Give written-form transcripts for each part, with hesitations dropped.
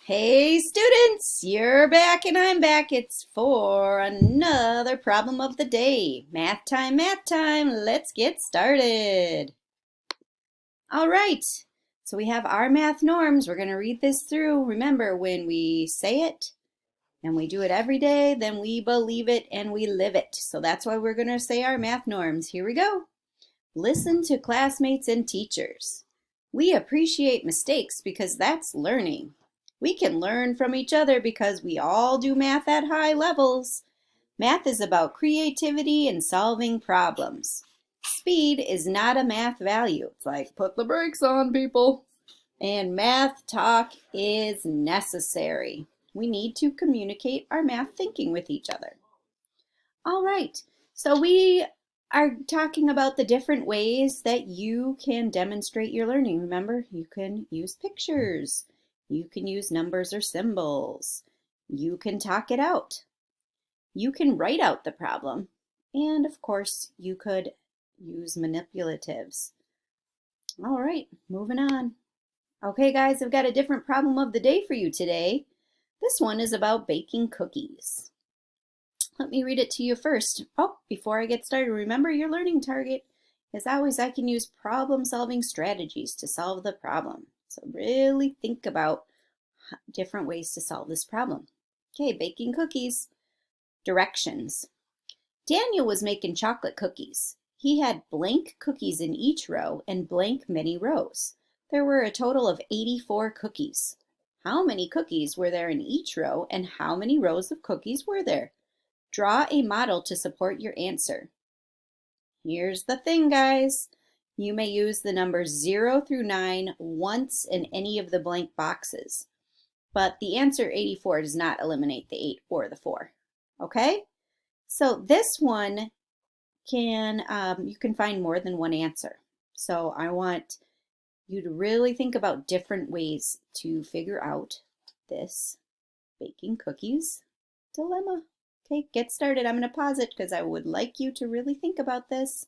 Hey students, you're back and I'm back. It's for another problem of the day. Math time, math time. Let's get started. All right, so we have our math norms. We're going to read this through. Remember, when we say it and we do it every day, then we believe it and we live it. So that's why we're going to say our math norms. Here we go. Listen to classmates and teachers. We appreciate mistakes because that's learning. We can learn from each other because we all do math at high levels. Math is about creativity and solving problems. Speed is not a math value. It's like, put the brakes on, people. And math talk is necessary. We need to communicate our math thinking with each other. All right, so we are talking about the different ways that you can demonstrate your learning. Remember, you can use pictures. You can use numbers or symbols. You can talk it out. You can write out the problem. And of course, you could use manipulatives. All right, moving on. Okay, guys, I've got a different problem of the day for you today. This one is about baking cookies. Let me read it to you first. Oh, before I get started, remember your learning target. As always, I can use problem-solving strategies to solve the problem. So really think about different ways to solve this problem. Okay, baking cookies. Directions. Daniel was making chocolate cookies. He had blank cookies in each row and blank many rows. There were a total of 84 cookies. How many cookies were there in each row and how many rows of cookies were there? Draw a model to support your answer. Here's the thing, guys. You may use the numbers 0 through 9 once in any of the blank boxes, but the answer 84 does not eliminate the 8 or the 4. Okay? So this one you can find more than one answer. So I want you to really think about different ways to figure out this baking cookies dilemma. Okay, get started. I'm going to pause it because I would like you to really think about this.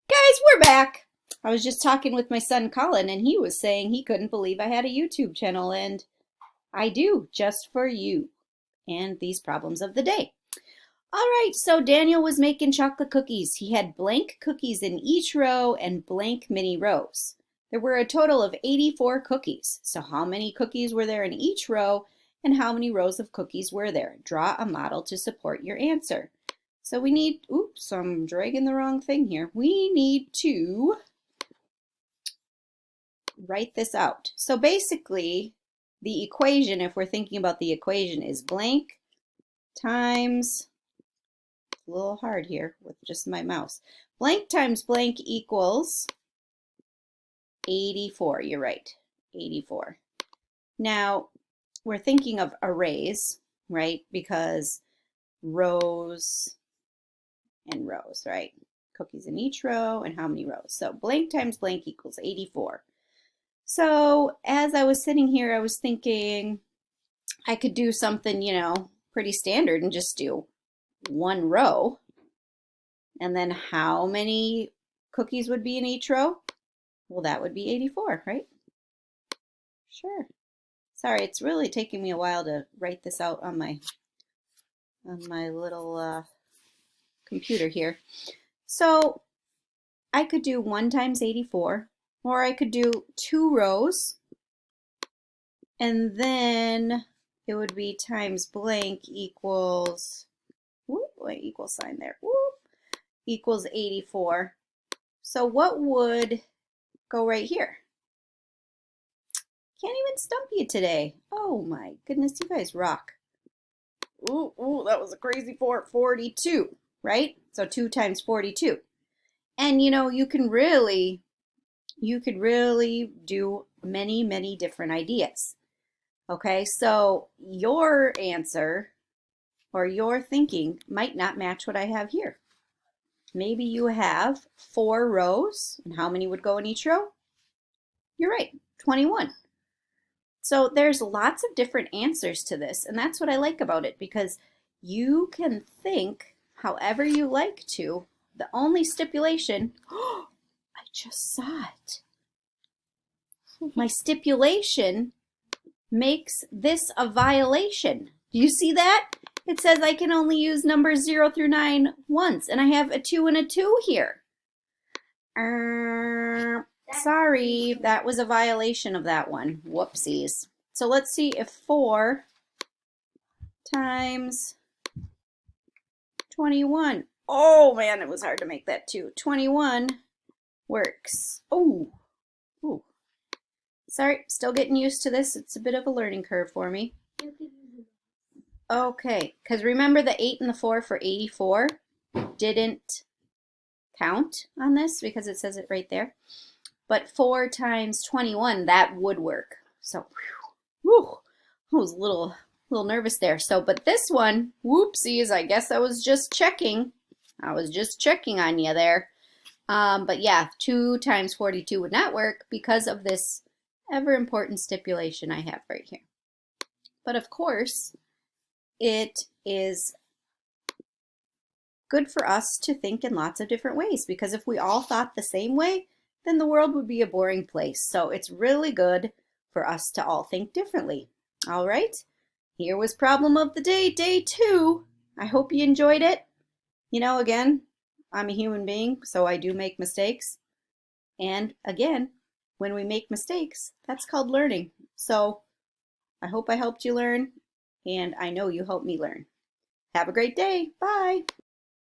Guys, we're back. I was just talking with my son Colin and he was saying he couldn't believe I had a YouTube channel, and I do, just for you and these problems of the day. All right, so Daniel was making chocolate cookies. He had blank cookies in each row and blank mini rows. There were a total of 84 cookies. So how many cookies were there in each row and how many rows of cookies were there? Draw a model to support your answer. So we need, oops, I'm dragging the wrong thing here. We need to write this out. So basically, the equation, if we're thinking about the equation, is blank times, a little hard here with just my mouse. Blank times blank equals 84. You're right, 84. Now, we're thinking of arrays, right? Because rows and rows, right? Cookies in each row and how many rows. So blank times blank equals 84. So as I was sitting here, I was thinking I could do something, pretty standard and just do one row. And then how many cookies would be in each row? Well, that would be 84, right? Sure. Sorry, it's really taking me a while to write this out on my little computer here. So I could do 1 times 84, or I could do 2 rows, and then it would be times blank equals, whoop, equal sign there, whoop, equals 84. So what would go right here? Can't even stump you today. Oh my goodness, you guys rock. Ooh, that was a crazy 42, right? So 2 times 42. And you could really do many, many different ideas. Okay, so your answer or your thinking might not match what I have here. Maybe you have 4 rows, and how many would go in each row? You're right, 21. So there's lots of different answers to this, and that's what I like about it, because you can think however you like to. The only stipulation, oh, I just saw it. My stipulation makes this a violation. Do you see that? It says I can only use numbers 0 through 9 once, and I have a 2 and a 2 here. Sorry, that was a violation of that one. Whoopsies. So let's see if 4 times 21. Oh man, it was hard to make that 2. 21 works. Oh, ooh. Sorry, still getting used to this. It's a bit of a learning curve for me. Okay, because remember the 8 and the 4 for 84 didn't count on this because it says it right there. But 4 times 21, that would work. So, whew, I was a little nervous there. So, but this one, whoopsies, I guess I was just checking. I was just checking on you there. But yeah, 2 times 42 would not work because of this ever important stipulation I have right here. But of course, it is good for us to think in lots of different ways, because if we all thought the same way, then the world would be a boring place. So it's really good for us to all think differently. All right, here was problem of the day, day 2. I hope you enjoyed it. You know, again, I'm a human being, so I do make mistakes. And again, when we make mistakes, that's called learning. So I hope I helped you learn, and I know you helped me learn. Have a great day. Bye.